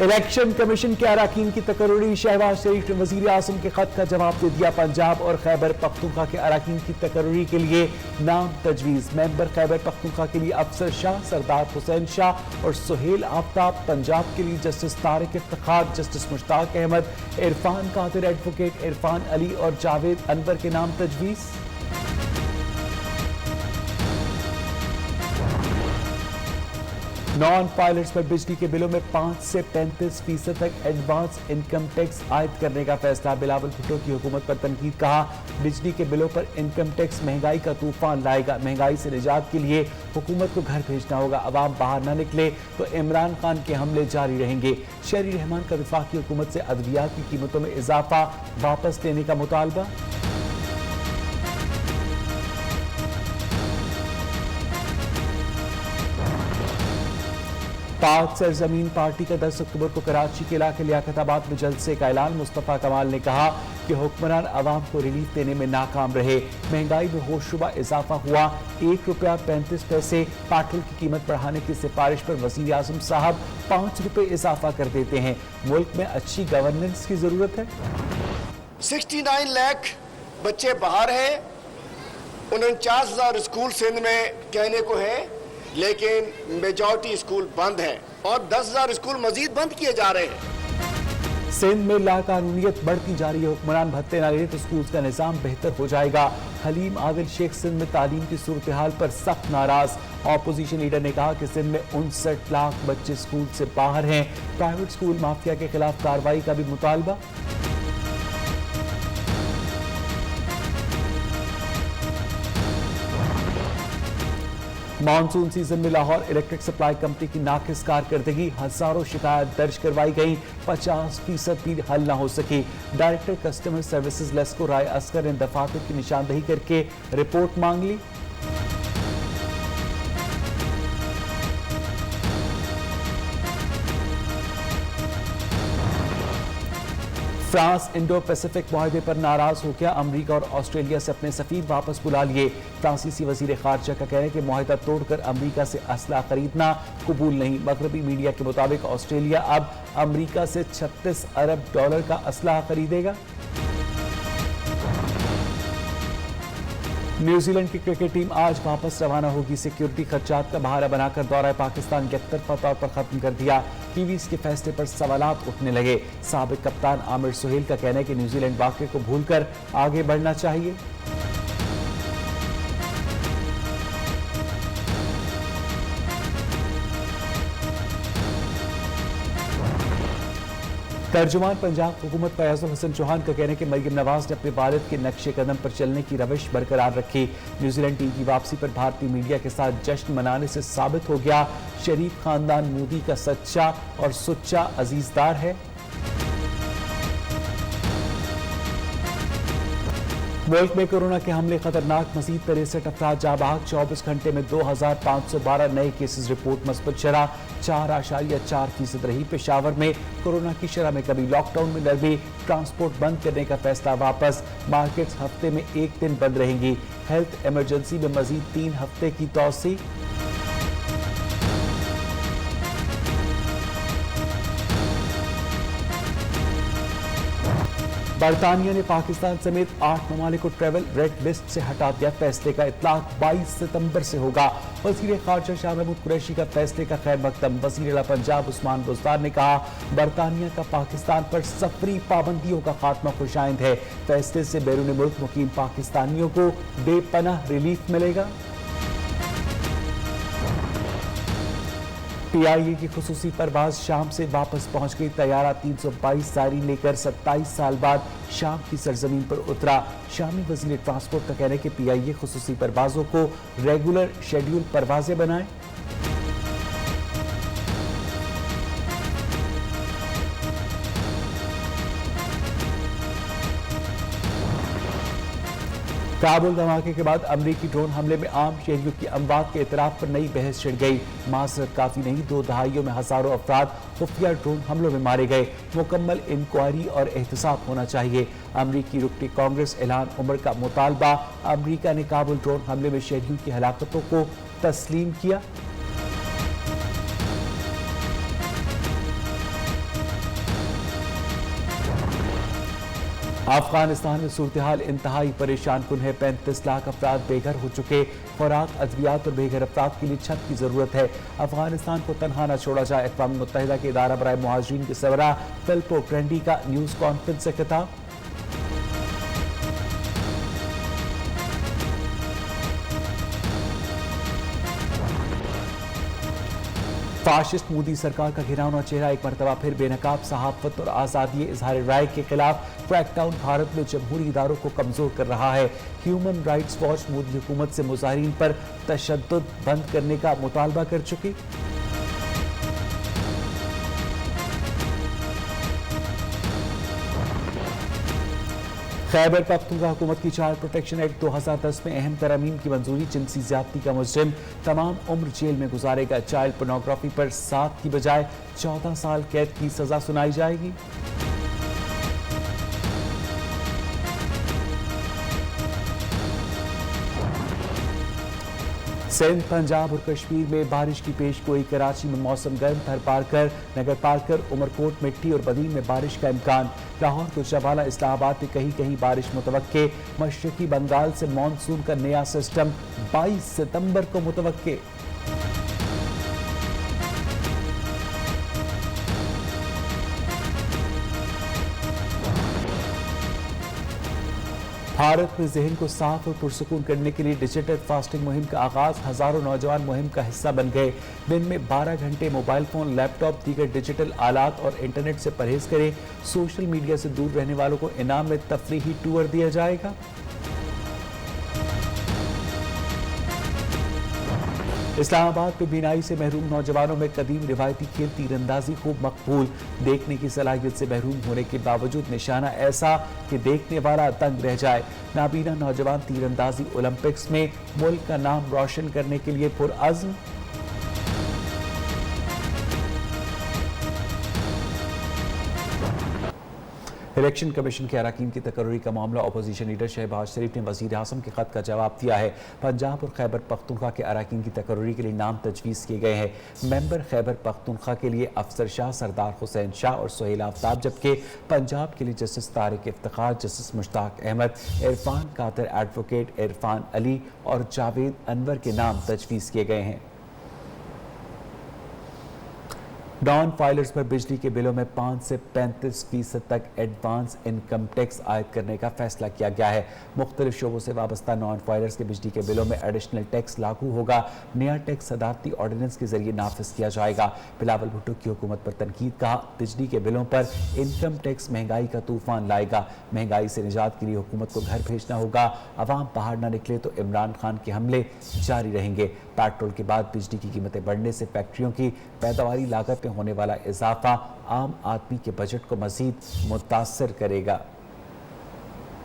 Election commission کے اراکین کی تقرری، شہباز شریف نے وزیر اعظم کے خط کا جواب دے دیا۔ پنجاب اور خیبر پختونخوا کے اراکین کی تقرری کے لیے نام تجویز، ممبر خیبر پختونخوا کے لیے افسر شاہ، سردار حسین شاہ اور سہیل آفتاب، پنجاب کے لیے جسٹس طارق افتخار، جسٹس مشتاق احمد، عرفان قادر ایڈوکیٹ عرفان علی اور جاوید انور کے نام تجویز۔ نان پائلٹس پر بجلی کے بلوں میں 5 سے 35% تک ایڈوانس انکم ٹیکس عائد کرنے کا فیصلہ، بلاول بھٹو کی حکومت پر تنقید، کہا بجلی کے بلوں پر انکم ٹیکس مہنگائی کا طوفان لائے گا، مہنگائی سے نجات کے لیے حکومت کو گھر بھیجنا ہوگا، عوام باہر نہ نکلے تو عمران خان کے حملے جاری رہیں گے۔ شہری رحمان کا وفاقی حکومت سے ادویات کی قیمتوں میں اضافہ واپس لینے کا مطالبہ۔ پاک سرزمین پارٹی کا 10 اکتوبر کو کراچی کے علاقے لیاقت آباد میں جلسے کا اعلان، مصطفیٰ کمال نے کہا کہ حکمران عوام کو ریلیف دینے میں ناکام رہے، مہنگائی میں ہوش ربا اضافہ ہوا، 1 روپیہ 35 پیسے، پیٹرول کی قیمت بڑھانے کی سفارش پر وزیر اعظم صاحب 5 روپے اضافہ کر دیتے ہیں، ملک میں اچھی گورننس کی ضرورت ہے۔ 69 لاکھ بچے باہر ہیں، 49,000 اسکول سندھ میں کہنے کو ہے، لیکن میجورٹی اسکول بند ہیں اور 10,000 اسکول مزید بند کیے جا رہے ہیں۔ سندھ میں لا قانونیت بڑھتی جا رہی ہے، حکمران بھتے نہ لے تو اسکولز کا نظام بہتر ہو جائے گا۔ حلیم عادل شیخ سندھ میں تعلیم کی صورتحال پر سخت ناراض، اپوزیشن لیڈر نے کہا کہ سندھ میں 59 لاکھ بچے اسکول سے باہر ہیں، پرائیویٹ اسکول مافیا کے خلاف کارروائی کا بھی مطالبہ۔ مانسون سیزن میں لاہور الیکٹرک سپلائی کمپنی کی ناقص کارکردگی، ہزاروں شکایات درج کروائی گئیں، 50% بھی حل نہ ہو سکی۔ ڈائریکٹر کسٹمر سروسز لیسکو رائے اصغر نے دفاتر کی نشاندہی کر کے رپورٹ مانگ لی۔ فرانس انڈو پیسیفک معاہدے پر ناراض ہو گیا، امریکہ اور آسٹریلیا سے اپنے سفیر واپس بلا لیے۔ فرانسیسی وزیر خارجہ کا کہنا ہے کہ معاہدہ توڑ کر امریکہ سے اسلحہ خریدنا قبول نہیں۔ مغربی میڈیا کے مطابق آسٹریلیا اب امریکہ سے $36 ارب کا اسلحہ خریدے گا۔ نیوزی لینڈ کی کرکٹ ٹیم آج واپس روانہ ہوگی، سیکیورٹی خدشات کا بہانہ بنا کر دورہ پاکستان یک طرفہ طور پر ختم کر دیا، کیویز کے فیصلے پر سوالات اٹھنے لگے۔ سابق کپتان عامر سہیل کا کہنا ہے کہ نیوزی لینڈ واقعے کو بھول کر آگے بڑھنا چاہیے۔ ترجمان پنجاب حکومت فیاض الحسن چوہان کا کہنا ہے کہ مریم نواز نے اپنے والد کے نقش قدم پر چلنے کی روش برقرار رکھی، نیوزی لینڈ ٹیم کی واپسی پر بھارتی میڈیا کے ساتھ جشن منانے سے ثابت ہو گیا شریف خاندان مودی کا سچا اور سچا عزیزدار ہے۔ ملک میں کورونا کے حملے خطرناک، مزید 63 افراد جاں بحق، 24 گھنٹے میں 2512 نئے کیسز رپورٹ، مثبت شرح 4.4% رہی۔ پشاور میں کورونا کی شرح میں کمی، لاک ڈاؤن میں نرمی، ٹرانسپورٹ بند کرنے کا فیصلہ واپس، مارکیٹس ہفتے میں 1 دن بند رہیں گی، ہیلتھ ایمرجنسی میں مزید 3 ہفتے کی توسیع۔ برطانیہ نے پاکستان سمیت 8 ممالک کو ٹریول ریڈ لسٹ سے ہٹا دیا، فیصلے کا اطلاق 22 ستمبر سے ہوگا۔ وزیر خارجہ شاہ محمود قریشی کا فیصلے کا خیر مقدم، وزیر اعلیٰ پنجاب عثمان بزدار نے کہا برطانیہ کا پاکستان پر سفری پابندیوں کا خاتمہ خوش آئند ہے، فیصلے سے بیرون ملک مقیم پاکستانیوں کو بے پناہ ریلیف ملے گا۔ پی آئی اے کی خصوصی پرواز شام سے واپس پہنچ گئی، طیارہ 322 زائرین لے کر 27 سال بعد شام کی سرزمین پر اترا۔ شامی وزیر ٹرانسپورٹ کا کہنا ہے کہ پی آئی اے خصوصی پروازوں کو ریگولر شیڈیول پروازیں بنائیں۔ کابل دھماکے کے بعد امریکی ڈرون حملے میں عام شہریوں کی اموات کے اعتراف پر نئی بحث چھڑ گئی، معذرت کافی نہیں، 2 دہائیوں میں ہزاروں افراد خفیہ ڈرون حملوں میں مارے گئے، مکمل انکوائری اور احتساب ہونا چاہیے۔ امریکی رکنی کانگریس اعلان عمر کا مطالبہ، امریکہ نے کابل ڈرون حملے میں شہریوں کی ہلاکتوں کو تسلیم کیا۔ افغانستان میں صورتحال انتہائی پریشان کن ہے 35 لاکھ افراد بے گھر ہو چکے خوراک ادویات اور بے گھر افراد کے لیے چھت کی ضرورت ہے افغانستان کو تنہا نہ چھوڑا جائے اقوام متحدہ کے ادارہ برائے مہاجرین کے سربراہ فلپو گرینڈی کا نیوز کانفرنس سے خطاب فاشسٹ مودی سرکار کا گھناؤنا چہرہ ایک مرتبہ پھر بے نقاب صحافت اور آزادی اظہار رائے کے خلاف کریک ڈاؤن بھارت میں جمہوری اداروں کو کمزور کر رہا ہے ہیومن رائٹس واچ مودی حکومت سے مظاہرین پر تشدد بند کرنے کا مطالبہ کر چکی خیبر پختونخوا حکومت کی چائلڈ پروٹیکشن ایکٹ 2010 میں اہم ترامیم کی منظوری جنسی زیادتی کا مجرم تمام عمر جیل میں گزارے گا چائلڈ پورنوگرافی پر 7 کی بجائے 14 سال قید کی سزا سنائی جائے گی سندھ پنجاب اور کشمیر میں بارش کی پیش گوئی کراچی میں موسم گرم تھر پارکر نگر پارکر عمرکوٹ مٹی اور بدین میں بارش کا امکان لاہور گجرانوالہ اسلام آباد میں کہیں کہیں بارش متوقع مشرقی بنگال سے مانسون کا نیا سسٹم 22 ستمبر کو متوقع بھارت میں ذہن کو صاف اور پرسکون کرنے کے لیے ڈیجیٹل فاسٹنگ مہم کا آغاز ہزاروں نوجوان مہم کا حصہ بن گئے دن میں 12 گھنٹے موبائل فون لیپ ٹاپ دیگر ڈیجیٹل آلات اور انٹرنیٹ سے پرہیز کریں سوشل میڈیا سے دور رہنے والوں کو انعام میں تفریحی ٹور دیا جائے گا اسلام آباد میں بینائی سے محروم نوجوانوں میں قدیم روایتی کھیل تیر اندازی خوب مقبول دیکھنے کی صلاحیت سے محروم ہونے کے باوجود نشانہ ایسا کہ دیکھنے والا دنگ رہ جائے نابینا نوجوان تیر اندازی اولمپکس میں ملک کا نام روشن کرنے کے لیے پرعزم الیکشن کمیشن کے اراکین کی تقرری کا معاملہ اپوزیشن لیڈر شہباز شریف نے وزیر اعظم کے خط کا جواب دیا ہے پنجاب اور خیبر پختونخوا کے اراکین کی تقرری کے لیے نام تجویز کیے گئے ہیں ممبر خیبر پختونخوا کے لیے افسر شاہ سردار حسین شاہ اور سہیل آفتاب جبکہ پنجاب کے لیے جسٹس طارق افتخار جسٹس مشتاق احمد عرفان قادر ایڈوکیٹ عرفان علی اور جاوید انور کے نام تجویز کیے گئے ہیں نان فائلرز پر بجلی کے بلوں میں 5 سے 35% تک ایڈوانس انکم ٹیکس عائد کرنے کا فیصلہ کیا گیا ہے مختلف شعبوں سے وابستہ نان فائلرز کے بجلی کے بلوں میں ایڈیشنل ٹیکس لاگو ہوگا نیا ٹیکس صدارتی آرڈیننس کے ذریعے نافذ کیا جائے گا بلاول بھٹو کی حکومت پر تنقید کہا بجلی کے بلوں پر انکم ٹیکس مہنگائی کا طوفان لائے گا مہنگائی سے نجات کے لیے حکومت کو گھر بھیجنا ہوگا عوام باہر نہ نکلے تو عمران خان کے حملے جاری رہیں گے پیٹرول کے بعد بجلی کی قیمتیں بڑھنے سے فیکٹریوں کی پیداواری لاگت میں ہونے والا اضافہ عام آدمی کے بجٹ کو مزید متاثر کرے گا